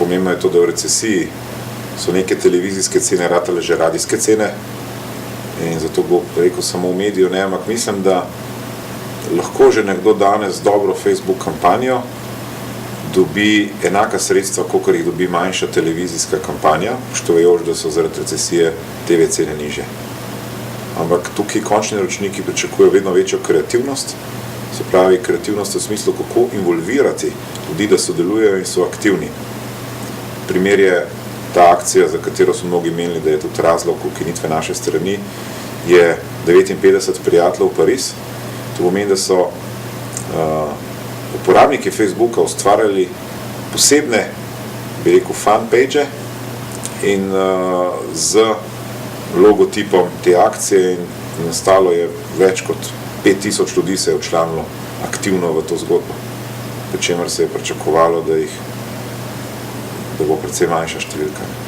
pomembno je to, da v recesiji so neke televizijske cene ratale že radijske cene in zato bo rekel samo v mediju, ne, ampak mislim, da lahko že nekdo danes dobro Facebook kampanjo dobi enaka sredstva, kolikor jih dobi manjša televizijska kampanja, poštevajoč, da so zaradi recesije TV cene nižje. Ampak tukaj končni naročniki pričakujejo vedno večjo kreativnost, se pravi kreativnost v smislu, kako involvirati ljudi, da sodelujejo in so aktivni. Primer je ta akcija, za katero so mnogi menili, da je tudi razlog ukinitve naše strani, je 59 prijateljev v Pariz. To pomeni, da so uporabniki Facebooka ustvarjali posebne, bi rekel, fanpage in z logotipom te akcije in nastalo je več kot 5000 ljudi se je včlanilo aktivno v to zgodbo, pri čemer se je pričakovalo, da bo precej manjša številka.